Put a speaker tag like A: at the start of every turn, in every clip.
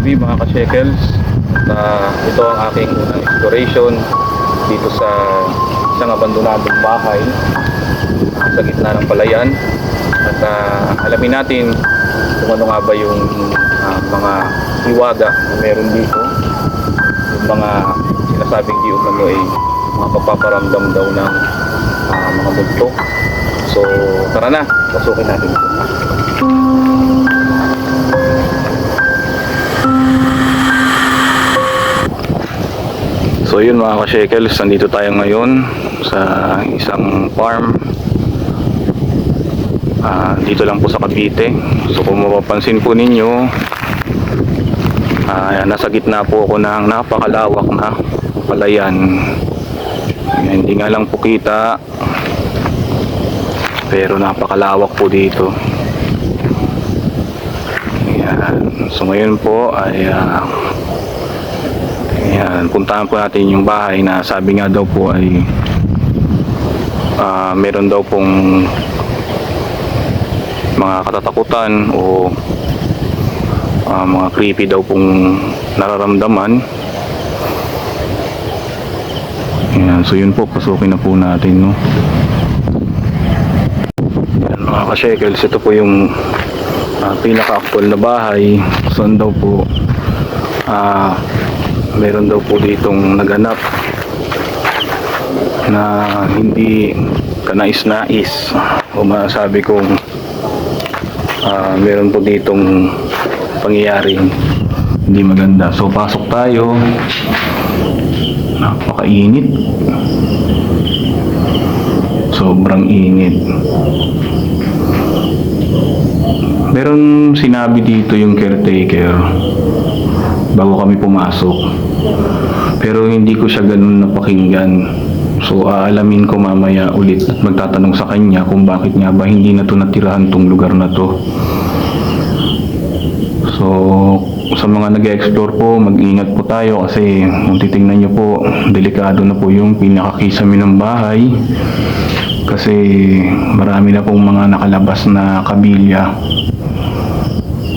A: gabi mga ka-shekels. Ito ang aking unang exploration dito sa isang abandonadong bahay sa gitna ng palayan. At alamin natin kung ano nga ba yung mga hiwaga na meron dito, yung mga sinasabing di umano ay mga pagpaparamdam daw ng mga multo. So tara na, pasukin natin ito. So yun mga ka-shekels, nandito tayo ngayon sa isang farm dito lang po sa Cavite. So kung mapapansin po ninyo, nasa gitna po ako ng napakalawak na palayan. Hindi nga lang po kita, pero napakalawak po dito. Ayan. So ngayon po ay puntahan po natin yung bahay na sabi nga daw po ay meron daw pong mga katatakutan o mga creepy daw pong nararamdaman. Ayan, so yun po, pasukin na po natin, no? Ayan, mga ka-shekels, ito po yung pinaka-actual na bahay. Saan daw po meron daw po ditong naganap na hindi kanais-nais, o masabi kong meron po ditong pangyayaring hindi maganda. So pasok tayo. Napakainit, sobrang init. Meron sinabi dito yung caretaker bago kami pumasok, pero hindi ko siya ganun napakinggan. So aalamin ko mamaya ulit at magtatanong sa kanya kung bakit nga ba hindi na to natirahan tong lugar na to. So sa mga nag-explore po, mag-ingat po tayo kasi kung titingnan nyo po, delikado na po yung pinakakisami ng bahay kasi marami na pong mga nakalabas na kabilya.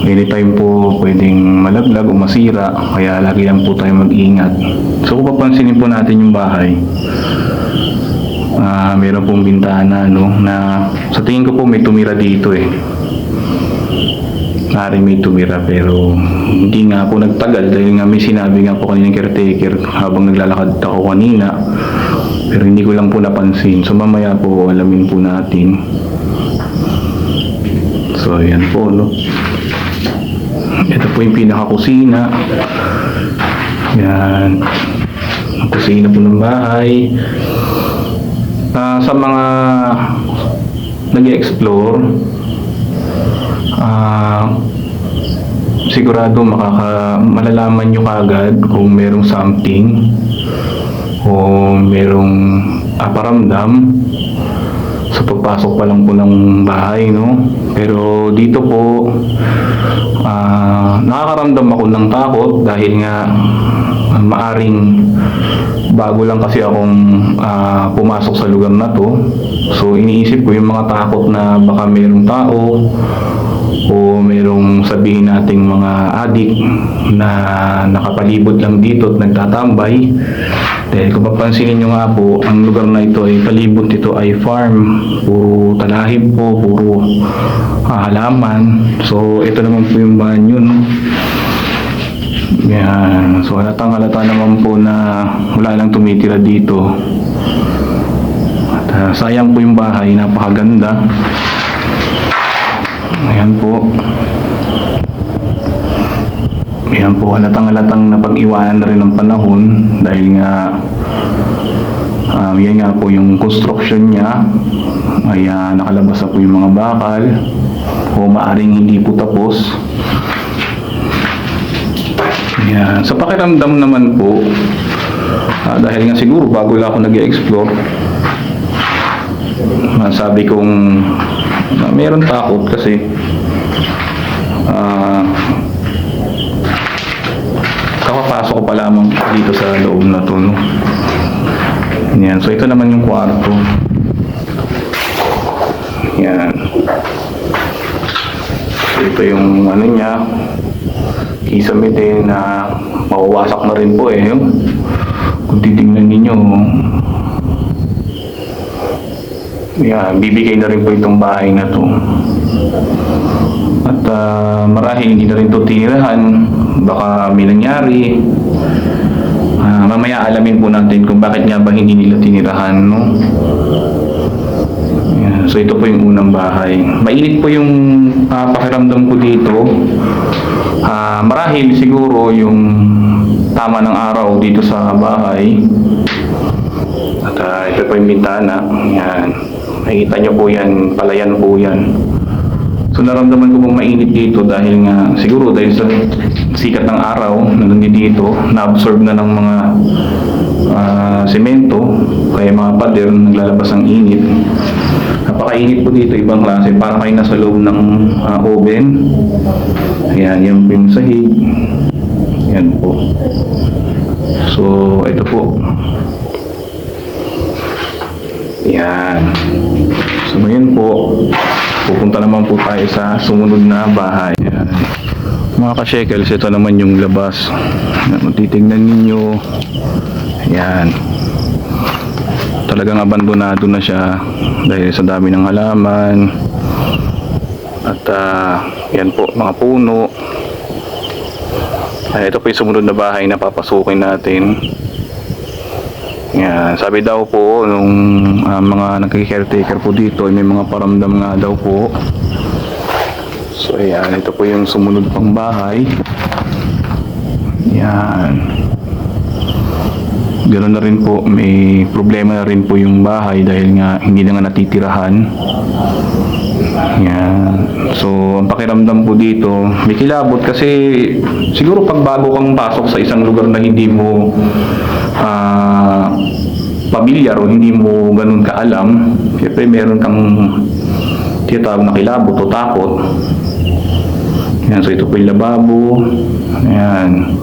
A: Anytime po pwedeng malaglag o masira, kaya lagi lang po tayo mag-ingat. So kung papansinin po natin yung bahay, meron pong bintana, no, na sa tingin ko po may tumira dito may tumira, pero hindi nga po nagtagal dahil nga may sinabi nga po kaninang caretaker habang naglalakad ako kanina, pero hindi ko lang po napansin. So mamaya po alamin po natin. So yan po, no. Ito po yung pinaka-kusina. Yan, ang kusina po ng bahay. Sa mga nag-explore, sigurado malalaman nyo kagad kung merong something o merong paramdam sa pagpasok pa lang po ng bahay, no? Pero dito po nakakaramdam ako ng takot dahil nga maaring bago lang kasi akong pumasok sa lugar na to. So iniisip ko yung mga takot na baka merong tao o merong sabihin nating mga adik na nakapalibot lang dito at nagtatambay. Dahil kung papansinin nyo nga po, ang lugar na ito ay palibot, ito ay farm, puro talahib po, puro halaman. So ito naman po yung banyo, no? Yan. So halatang-halata naman po na wala lang tumitira dito. At sayang po yung bahay, napakaganda. Ayan po. Ayan po, halatang-halatang napag-iwanan na rin ng panahon dahil nga yan nga po yung construction niya ay nakalabas na po yung mga bakal o maaring hindi po tapos. Yan. Sa pakiramdam naman po, dahil nga siguro bago lang ako nag-explore, sabi kong mayroon takot kasi kakapasok ko pa lamang dito sa loob na to, no? Yan. So ito naman yung kwarto. Yan. So ito yung ano niya, kisame din na mawawasak na rin po eh. Kung titingnan ninyo, yan, bibigay na rin po itong bahay na to. At marahil hindi na rin ito tinirahan, baka may nangyari. Mamaya alamin po natin kung bakit nga ba hindi nila tinirahan, no? Yan. So ito po yung unang bahay. Mainit po yung pakiramdam ko dito. Marahil siguro yung tama ng araw dito sa bahay. At ito po yung bintana. Yan. Makikita nyo po yan, palayan po yan. So naramdaman ko pong mainit dito dahil nga siguro dahil sa sikat ng araw na nandito, na-absorb na ng mga semento, kaya mga pader naglalabas ng init. Napakainit po dito, ibang klase, para kayo nasa loob ng oven. Ayan, yan po yung sahig. Yan po. So ito po. Yan. So ngayon po, pupunta naman po tayo sa sumunod na bahay. Yan. Mga ka-shekels, ito naman yung labas. Yan, titignan ninyo. Yan. Talagang abandonado na siya dahil sa dami ng halaman. At yan po, mga puno. Ito po yung sumunod na bahay na papasukin natin. Yan, sabi daw po nung mga nagki-caretaker po dito, may mga paramdam nga daw po. So ayan, ito po yung sumunod pang bahay. Yan. Ganoon na rin po, may problema na rin po yung bahay dahil nga hindi na nga natitirahan. Yan. So ang pakiramdam po dito, may kilabot kasi siguro pag bago kang pasok sa isang lugar na hindi mo pamilyar o hindi mo ganun kaalam, siyempre meron kang tinatawag na kilabot o takot. Yan, so ito po yung lababo. Yan.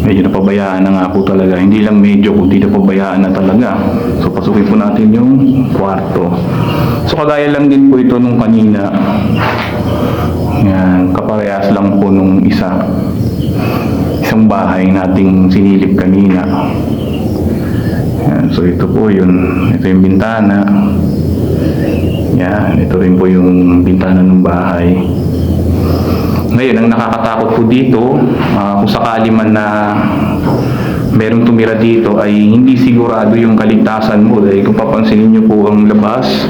A: Medyo napabayaan na nga po talaga. Hindi lang medyo, kundi napabayaan na talaga. So pasukin po natin yung kwarto. So kagaya lang din po ito nung kanina. Yan, kaparehas lang po nung isang bahay nating sinilip kanina. Yan, so ito po yun. Ito yung bintana. Yan, ito rin po yung bintana ng bahay. Ngayon, ang nakakatakot po dito, kung sakali man na merong tumira dito, ay hindi sigurado yung kaligtasan mo. Dahil kung papansinin nyo po ang labas,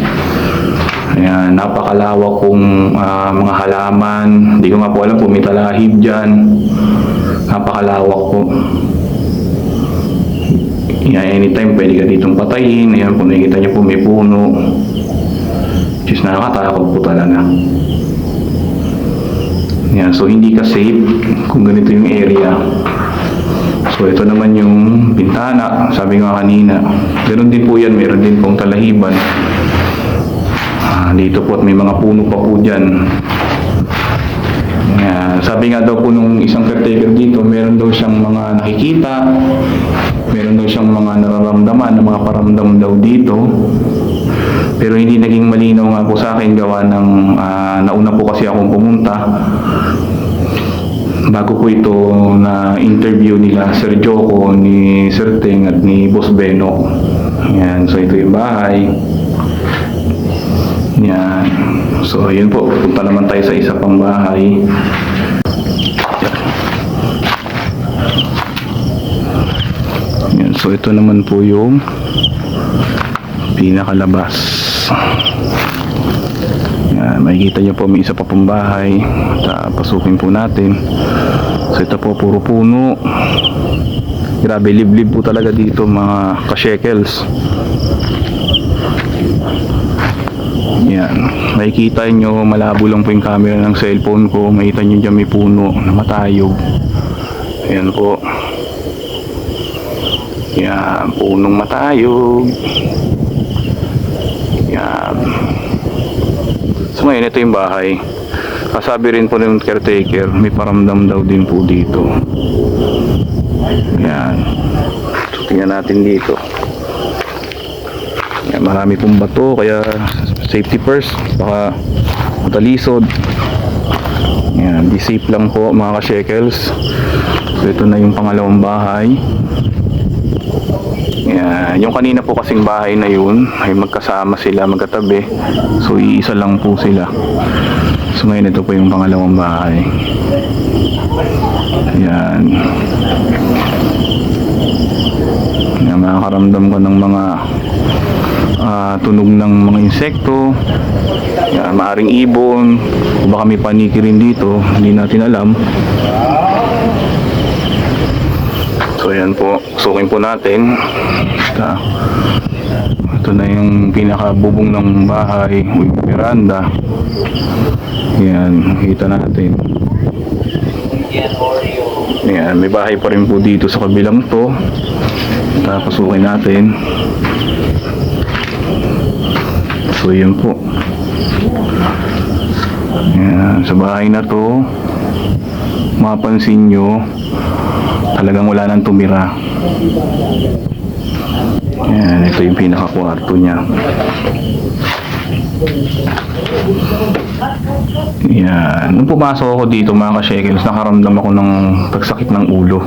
A: ayan, napakalawak kong mga halaman. Hindi ko nga po alam kung may talahib dyan. Napakalawak po. Ayan, anytime pwede ka ditong patayin. Ayan, kung nakikita nyo po may puno. Just nakakatakot po talaga. Ayan, so hindi ka safe kung ganito yung area. So ito naman yung bintana. Sabi nga kanina, ganoon din po yan, meron din pong talahiban. Dito po at may mga puno pa po dyan. Sabi nga daw po nung isang caretaker dito, meron daw siyang mga nakikita, meron daw siyang mga nararamdaman, mga paramdam daw dito. Pero hindi naging malinaw nga po sa akin gawa ng nauna po kasi akong pumunta. Bago po ito na interview nila Sir Joko, ni Sir Teng at ni Boss Beno. Yan, so ito yung bahay. Yan. So yun po, punta naman tayo sa isa pang bahay. Yan, so ito naman po yung pinakalabas. Yan, makikita nyo po may isa pa pong bahay. Pasukin po natin. So ito po puro puno. Grabe, liblib po talaga dito mga ka-shekels. Yan, makikita nyo, malabo lang po yung camera ng cellphone ko. Makikita nyo dyan may puno na matayog. Ayan po. Yan, punong matayog. Yan. So ngayon, ito yung bahay. Kasabi rin po ng caretaker, may paramdam daw din po dito. Yan. So tingnan natin dito. Yan, marami pong bato, kaya safety first, baka matalisod. Yan, be safe lang po mga ka-shekels. So ito na yung pangalawang bahay. Yan, yung kanina po kasing bahay na yun ay magkasama sila, magkatabi. So iisa lang po sila. So ngayon ito po yung pangalawang bahay. Yan. Yan, makakaramdam ko ng mga tunog ng mga insekto. Yan, maaring ibon, o baka may paniki rin dito, hindi natin alam. So ayan po, sukin po natin. Ito na yung pinakabubong ng bahay, yung veranda. Yan, kita natin. Yan, may bahay pa rin po dito sa kabilang to. Tapos sukin natin. So yun po. Yan, sa bahay na to, mapansin nyo, talagang wala nang tumira. Yan, ito yung pinaka-kwarto niya. Yan, nung pumasok ako dito mga ka-shekels, nakaramdam ako ng pagsakit ng ulo.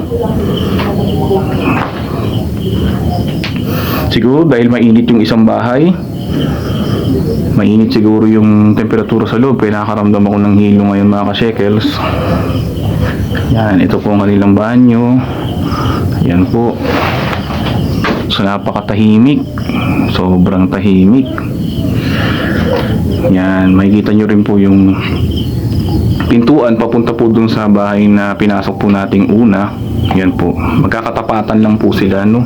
A: Siguro dahil mainit yung isang bahay, mainit siguro yung temperatura sa loob, kaya nakakaramdam ako ng hilo ngayon mga ka-shekels. Yan, ito po ang kanilang banyo. Yan po. So napakatahimik, sobrang tahimik. Yan, makikita nyo rin po yung pintuan papunta po dun sa bahay na pinasok po nating una. Yan po, magkakatapatan lang po sila, no?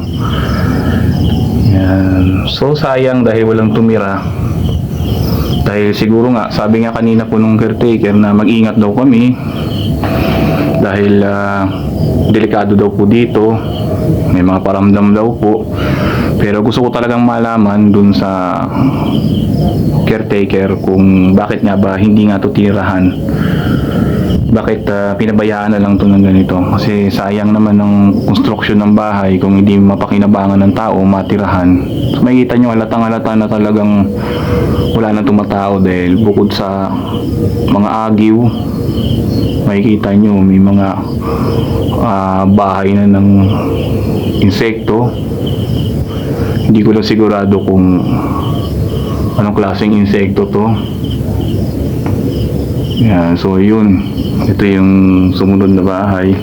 A: Yan, so sayang dahil walang tumira. Dahil siguro nga, sabi nga kanina po nung caretaker na mag-ingat daw kami dahil delikado daw po dito, may mga paramdam daw po. Pero gusto ko talagang malaman dun sa caretaker kung bakit nga ba hindi nga to tirahan. Bakit pinabayaan na lang to ng ganito? Kasi sayang naman ng construction ng bahay kung hindi mapakinabangan ng tao matirahan. So makikita nyo, halatang-halata na talagang wala nang tumatao dahil bukod sa mga agiw, makikita nyo may mga bahay na ng insekto. Hindi ko lang sigurado kung anong klaseng insekto to. Yan, so yun, ito yung sumunod na bahay.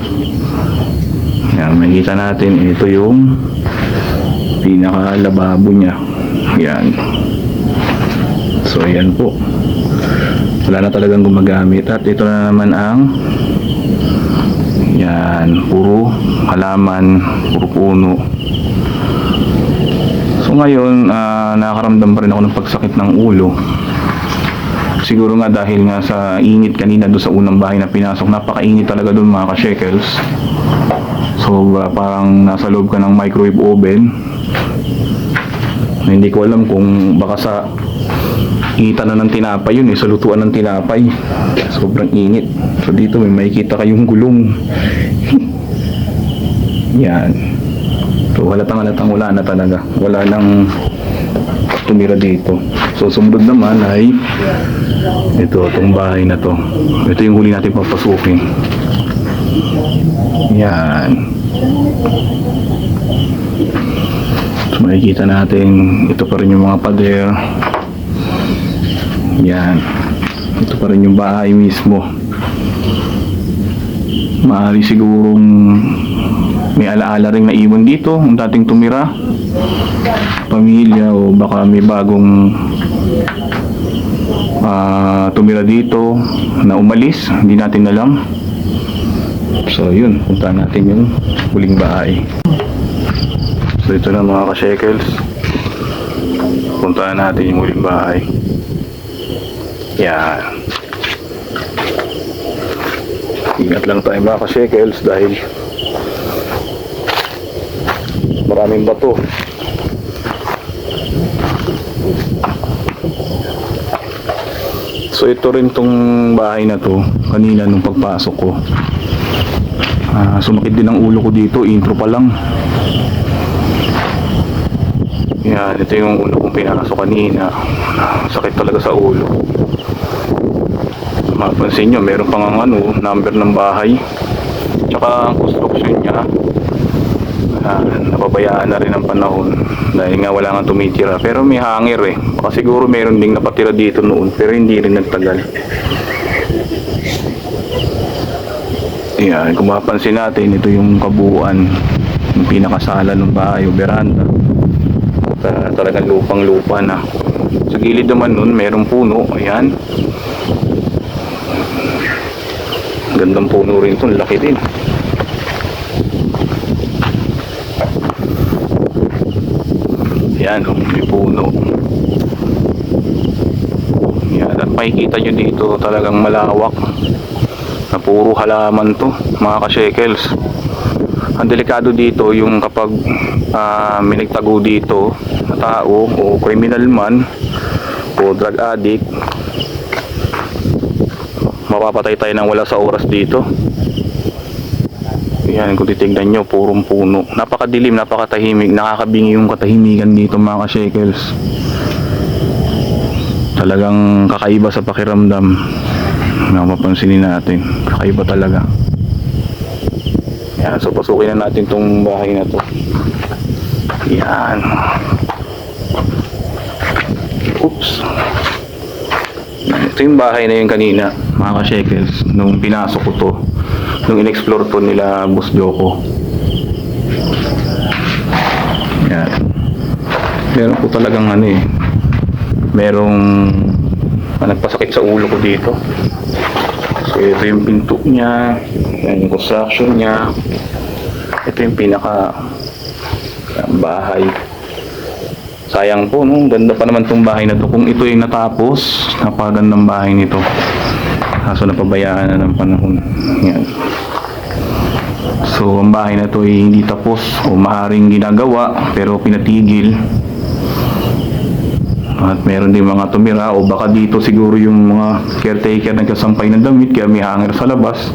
A: Yan, makikita natin, ito yung pinaka-lababo niya. Yan. So ayan po, wala na talagang gumagamit. At ito na naman ang, yan, puro halaman, puro puno. So ngayon, nakakaramdam pa rin ako ng pagsakit ng ulo. Siguro nga dahil nga sa init kanina doon sa unang bahay na pinasok, napakainit talaga doon mga ka-shekels. So parang nasa loob ka ng microwave oven. Hindi ko alam kung baka sa initan na ng tinapay yun, sa lutuan ng tinapay. Sobrang init. So dito may makikita kayong gulong. Yan. So halatang wala na talaga. Wala nang tumira dito. So sumunod naman ay itong bahay na to. Ito yung huli natin papasukin. Yan. So makikita natin, ito pa rin yung mga pader. Yan. Ito pa rin yung bahay mismo. Maaari sigurong may alaala ring naiwan dito ang dating tumira, pamilya, o baka may bagong tumira dito na umalis, hindi natin alam. So yun, puntahan natin yung huling bahay. So ito na mga ka-shekels, puntahan natin yung huling bahay. Yan. Ingat lang tayo mga ka-shekels dahil maraming bato. So ito rin tong bahay na to, kanina nung pagpasok ko, sumakit din ang ulo ko dito, intro pa lang. Yan, ito yung ulo kong pinasok kanina. Sakit talaga sa ulo. Mapansin nyo, meron pang ano, number ng bahay. Tsaka ang construction niya, napabayaan na rin ang panahon dahil nga wala nga tumitira. Pero may hangir eh. Baka siguro meron ding napatira dito noon pero hindi rin nagtagal. Yan, kung mapapansin natin, ito yung kabuuan, yung pinakasala ng bahay o veranda. Talagang lupang lupa na. Sa gilid naman nun merong puno. Ayan, gandang puno rin ito, laki din. Yan, may puno. Yan, at makikita nyo dito talagang malawak na puro halaman to, mga ka-shekels. Ang delikado dito yung kapag may nagtago dito na tao o criminal man o drug addict, mapapatay tayo ng wala sa oras dito. Yan, kung titignan nyo, purong puno. Napakadilim, napakatahimik, nakakabingi yung katahimikan dito, mga ka-shekels. Talagang kakaiba sa pakiramdam. Mapapansinin natin, kakaiba talaga. Yan, so pasukin na natin tong bahay na to. Yan. Oops. Ito yung bahay na yun kanina, mga ka-shekels, nung pinasok ko to, nung in-explore to nila Boss Joko. Yan. Meron po talagang ano eh, merong nagpasakit sa ulo ko dito. So ito yung pinto niya, yan yung construction niya, ito yung pinaka bahay. Sayang po, no? Ganda pa naman tong bahay na to. Kung ito yung natapos, napagandang bahay nito. Kaso napabayaan na ng panahon. Yan. So ang bahay na to ay hindi tapos o maaaring ginagawa pero pinatigil. At meron din mga tumira o baka dito siguro yung mga caretaker nagkasampay ng damit kaya may hanger sa labas.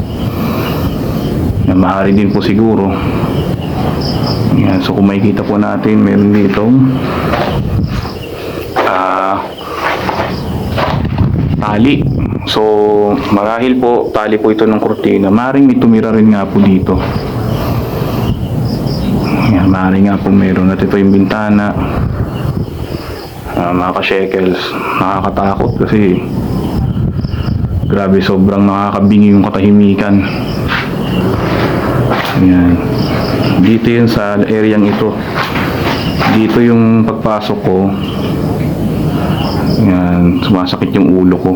A: Yan, maaari din po siguro. Yan, so kung makikita po natin, meron ditong tali. So marahil po tali po ito ng kurtina. Maring may tumira rin nga po dito. Yan, maring nga po meron. At ito yung bintana. Mga ka-shekels, nakakatakot kasi grabe, sobrang nakakabingi yung katahimikan. Yan. Dito yun sa areang ito. Dito yung pagpasok ko. Yan, sumasakit yung ulo ko.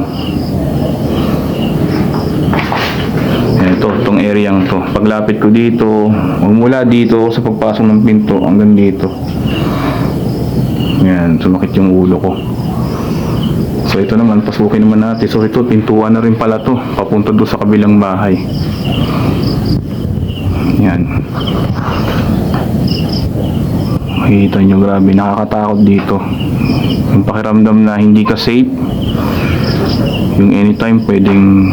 A: Yan, itong areang to. Paglapit ko dito, mula dito sa pagpasok ng pinto hanggang dito. Yan, sumakit yung ulo ko. So ito naman, pasukin naman natin. So ito, pintuan na rin pala to, papunta doon sa kabilang bahay. Yan. Makikita nyo, grabe, nakakatakot dito. Yung pakiramdam na hindi ka safe. Yung anytime pwedeng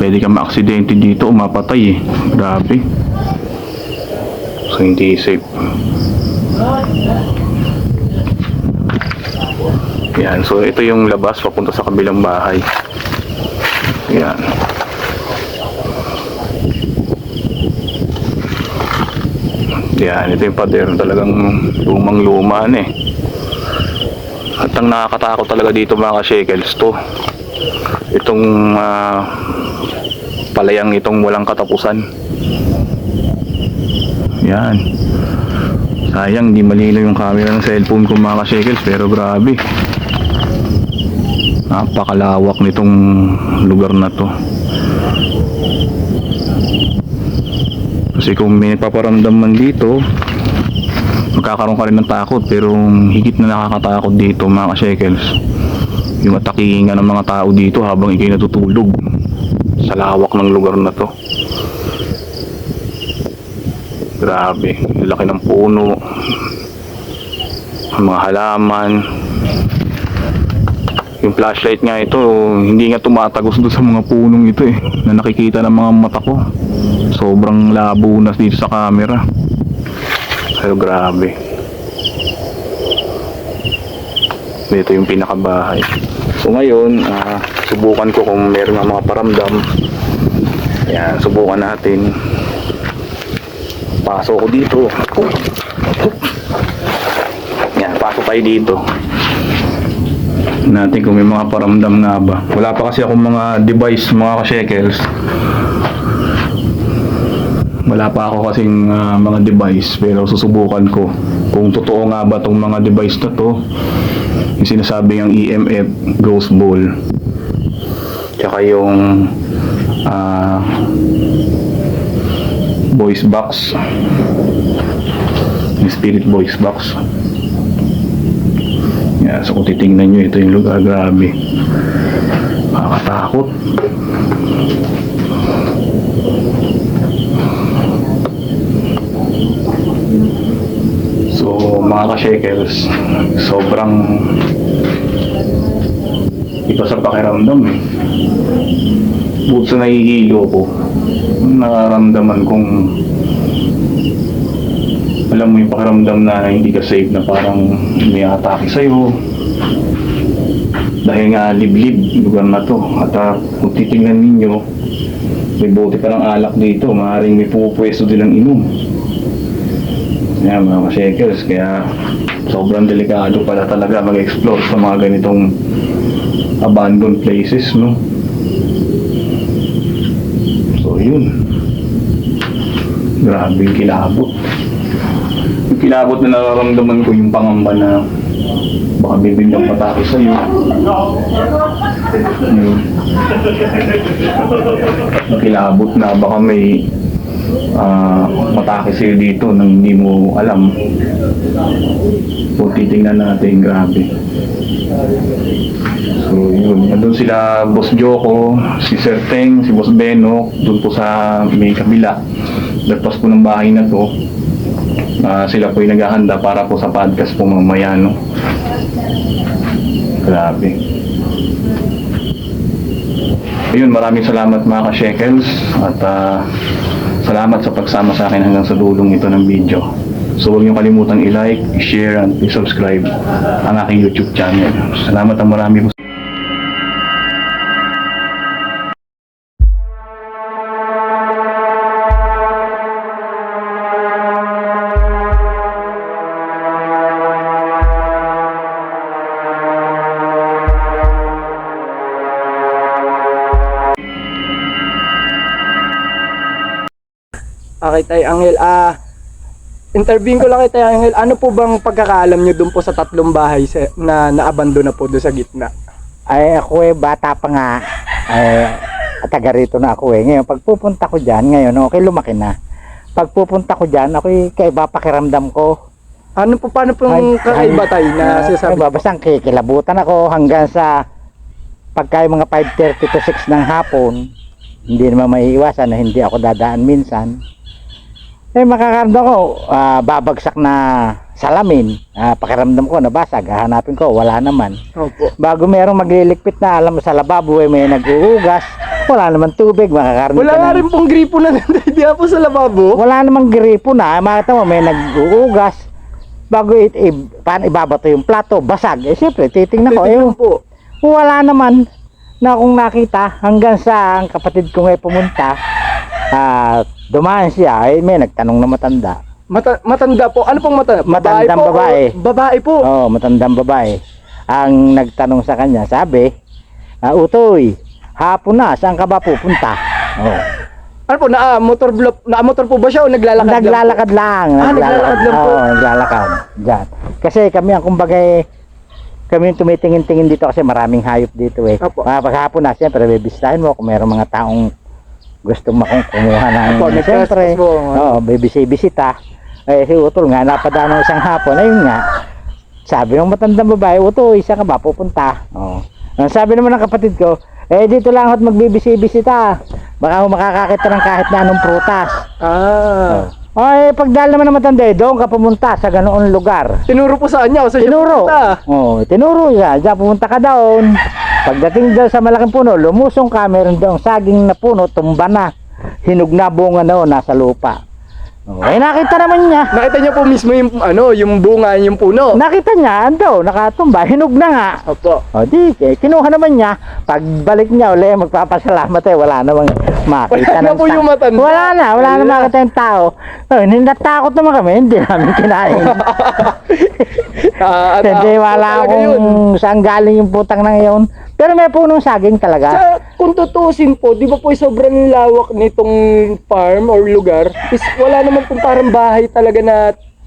A: pwede ka ma-aksidente dito o mapatay eh. Grabe. So hindi safe. Yan, so ito yung labas papunta sa kabilang bahay. Yan. Yan, ito yung pader, talagang lumang-luma eh. At ang nakakatakot talaga dito, mga ka-shekels, to itong palayang itong walang katapusan. Yan. Sayang, di malinaw yung camera ng cellphone ko, mga ka-shekels, pero grabe. Napakalawak nitong lugar na to. Kasi kung may nagpaparamdam man dito, magkakaroon ka rin ng takot. Pero higit na nakakatakot dito, mga ka-shekels, yung atakihingan ng mga tao dito habang ikay natutulog sa lawak ng lugar na to. Grabe, laki ng puno, ang mga halaman. Yung flashlight nga ito, hindi nga tumatagos doon sa mga punong ito eh, na nakikita ng mga mata ko. Sobrang labo na dito sa camera. Pero grabe. Dito yung pinakabahay. So ngayon, subukan ko kung meron ng mga paramdam. Ayan, subukan natin. Pasok ko dito. Ayan, pasok tayo dito. Natin kung may mga paramdam nga ba. Wala pa kasi akong mga device, mga ka-shekels. Wala pa ako kasing mga device, pero susubukan ko kung totoo nga ba tong mga device na to, yung sinasabi ng EMF, ghost ball, tsaka yung voice box, yung spirit voice box. Yeah, so kung titingnan nyo, ito yung lugar, grabe, nakakatakot. So mga ka-shekels, sobrang iba sa pakiramdam eh. Bukod sa nahihilo ko, nararamdaman kong, alam mo yung pakiramdam na hindi ka safe, na parang may atake sa'yo. Dahil nga liblib lugar na to. At kung titingnan ninyo, may bote pa ng alak dito, maaaring may pupwesto din ng inom. Yan mga ka-shekels, kaya sobrang delikado pala talaga mag-explore sa mga ganitong abandoned places, no? So yun, grabe yung kilabot. Yung kilabot na nararamdaman ko, yung pangamba na baka bibiglang patake sa'yo. Yung kilabot na baka may matake sa'yo dito nang hindi mo alam. Kung titingnan natin, grabe. So yun, nandun sila Boss Joko, si Sir Teng, si Boss Benok, dun po sa may kabila. Lagpas po ng bahay na to. Sila po yung naghahanda para po sa podcast po mamaya, no? Grabe. Ayun, maraming salamat mga ka-shekels, at salamat sa pagsama sa akin hanggang sa dulong ito ng video. So huwag niyo kalimutang i-like, i-share, and i-subscribe ang aking YouTube channel. Salamat ang marami po.
B: Okay, Tay Angel, interviewin ko lang kay Tay Angel, ano po bang pagkakaalam nyo dun po sa tatlong bahay na naabandon na po doon sa gitna?
C: Ay ako bata pa nga, taga rito na ako ngayon pagpupunta ko dyan, ngayon okay lumaki na, pagpupunta ko dyan ako kaiba pakiramdam ko.
B: Ano po, paano pong kakaiba Tay na sinasabi?
C: Basta kikilabutan ako hanggang sa pagka mga 5:30 to 6 ng hapon, hindi naman maiiwasan na hindi ako dadaan minsan. Makakaramdam ko, babagsak na salamin, pakiramdam ko nabasag, hahanapin ko, wala naman.
B: Opo.
C: Bago merong magliligpit na, alam mo sa lababo may nag-uugas, wala naman tubig, makakaramdam
B: Wala nga rin pong gripo na hindi po sa lababo?
C: wala namang gripo na, makita mo may nag-uugas, bago paano ibabato yung plato, basag, siyempre titingnan ko,
B: Titignan po.
C: wala naman na akong nakita, hanggang sa ang kapatid ko ngayon pumunta, dumaan siya, may nagtanong na matanda.
B: Matanda po. Ano pong matanda?
C: Matandang
B: po,
C: babae.
B: Babae po.
C: Oh, matandang babae. Ang nagtanong sa kanya, sabi, Utoy, hapon na, saan ka ba pupunta? Oh.
B: Ano po, na-motor po ba siya o naglalakad?
C: Naglalakad lang.
B: Naglalakad lang po.
C: Oo, naglalakad. Diyan. Kasi kami ang kumbaga, kami yung tumitingin-tingin dito kasi maraming hayop dito eh.
B: Opo.
C: Paghapon na, siyempre, bibisitahin mo kung mayroong mga taong gusto kumuha ng
B: Opo,
C: siyempre, bibisita. Si Utol nga, napadaan ng isang hapon, ayun nga, sabi ng matandang babae, Utol, isa ka ba pupunta? Ang sabi naman ng kapatid ko, dito lang at magbibisita, baka makakakita ng kahit na anong prutas. Pagdala naman ng matanda, doon ka pumunta sa ganoon lugar.
B: Tinuro po saan niya o sa
C: Tinuro. Tinuro siya, diyan pumunta ka doon. Pagdating daw sa malaking puno, lumusong ka, meron daw saging na puno, tumba na. Hinog na bunga na nasa lupa. Okay, nakita naman niya.
B: Nakita niyo po mismo yung ano, yung bunga, yung puno.
C: Nakita niya, ando, nakatumba, hinog na nga.
B: Opo.
C: O di, kinuha naman niya. Pagbalik niya uli, magpapasalamat wala namang makita.
B: Wala na
C: ng
B: po yung matanda.
C: Wala na makita yung tao. Natakot naman kami, hindi namin kinain. Hindi, wala akong saan galing yung putang na ngayon. Pero may punong saging talaga.
B: Sa, kung tutusin po, di ba po sobrang lawak nitong farm or lugar, is wala naman pong parang bahay talaga na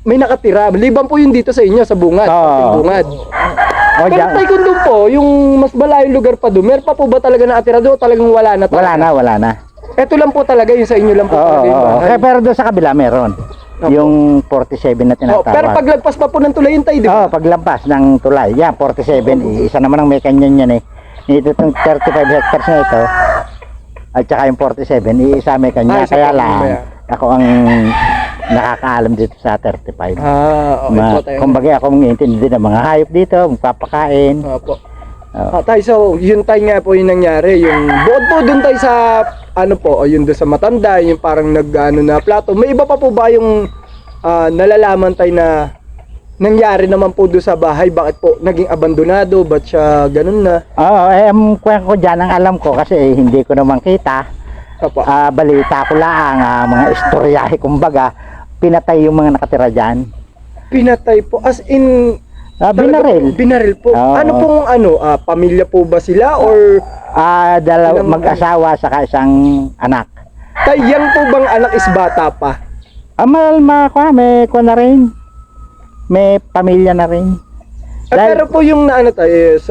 B: may nakatira. Liban po yun dito sa inyo, sa bungad.
C: Oo.
B: Sa bungad.
C: O,
B: Pero
C: diyan-
B: tayo kung doon po, yung mas malayong lugar pa doon, meron pa po ba talaga nakatira doon? Talagang wala na talaga?
C: wala na.
B: Ito lang po talaga, yung sa inyo lang po
C: Oo,
B: talaga yung bahay.
C: pero doon sa kabila meron.
B: Opo.
C: Yung 47 na tinatawag.
B: Pero paglagpas pa po ng tulay yun tayo, di ba?
C: Paglampas ng tulay. Yan, 47. Isa naman ang may kanyan yan eh. Ito itong 35 hectares na ito. At saka yung 47, isa may kanya.
B: Isa
C: Kaya
B: pa,
C: lang,
B: mamaya.
C: ako ang nakakaalam dito sa 35.
B: Okay po tayo.
C: Kumbaga ako intindi ng mga hayop dito, magpapakain.
B: Opo.
C: Oo.
B: Tayo, so yun tayo nga po yung nangyari, yung bukod po dun tayo sa ano po, o yun dun sa matanda, yung parang nag-ano na plato. May iba pa po ba yung nalalaman tayo na nangyari naman po doon sa bahay? Bakit po naging abandonado? Ba't siya ganun na?
C: Oo, ang kwento ko dyan, ang alam ko kasi hindi ko naman kita.
B: Opo.
C: Balita ko lang, mga istoryahe kumbaga, pinatay yung mga nakatira dyan.
B: Pinatay po, as in
C: Binaril.
B: Binaril po.
C: Oo.
B: Ano pong pamilya po ba sila or Ilang-
C: Mag-asawa sa isang anak.
B: tayang po bang anak is bata pa?
C: May kuha na rin. May pamilya na rin.
B: Pero po yung naano tayo is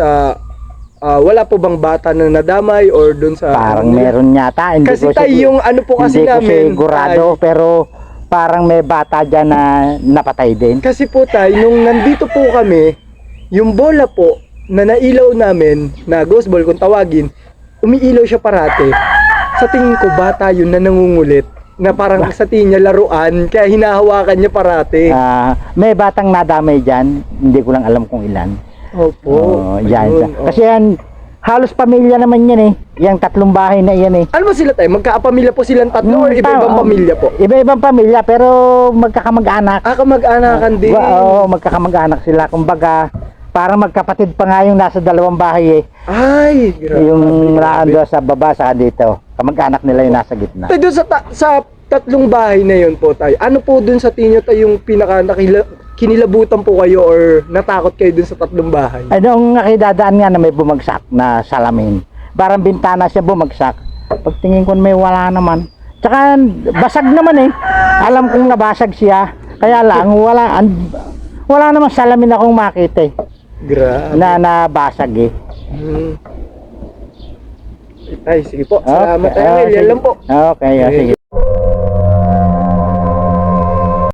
B: wala po bang bata na nadamay or dun sa
C: Parang
B: ano nila?
C: meron yata. Hindi
B: Kasi
C: ko
B: tayo yung ano po kasi
C: hindi ko
B: namin
C: sigurado, pero parang may bata dyan na napatay din.
B: kasi po tayo, nung nandito po kami, yung bola po na nailaw namin, na ghost ball kung tawagin, umiilaw siya parate. Sa tingin ko, bata yun na nangungulit. Na parang sa tingin niya laruan, kaya hinahawakan niya parate.
C: May batang nadamay dyan, hindi ko lang alam kung ilan.
B: Opo.
C: Yan.
B: ayun,
C: Kasi yan, halos pamilya naman yan eh. Yung tatlong bahay na yan eh.
B: Ano ba sila tayo? Magkakapamilya po silang tatlo or iba-ibang pamilya po?
C: Iba-ibang pamilya pero magkakamag-anak.
B: Kamag-anakan din.
C: Oo, magkakamag-anak sila. Kumbaga, parang magkapatid pa nga yung nasa dalawang bahay eh.
B: Ay, grabe.
C: Yung naando sa baba sa dito. Kamag-anak nila yung nasa gitna.
B: Tayo doon sa tatlong bahay na yun po tayo. Ano po doon sa tingin niyo tayo yung kinilabutan po kayo or natakot kayo doon sa tatlong bahay?
C: Anong nakidadaan nga na may bumagsak na salamin. Parang bintana siya bumagsak. Pagtingin ko may wala naman. Tsaka basag naman eh. Alam kong nabasag siya. Kaya lang wala naman salamin akong makita eh.
B: Grabe.
C: Na nabasag eh.
B: Ay, sige po. Salamat tayo. Yan lang po.
C: Okay, sige.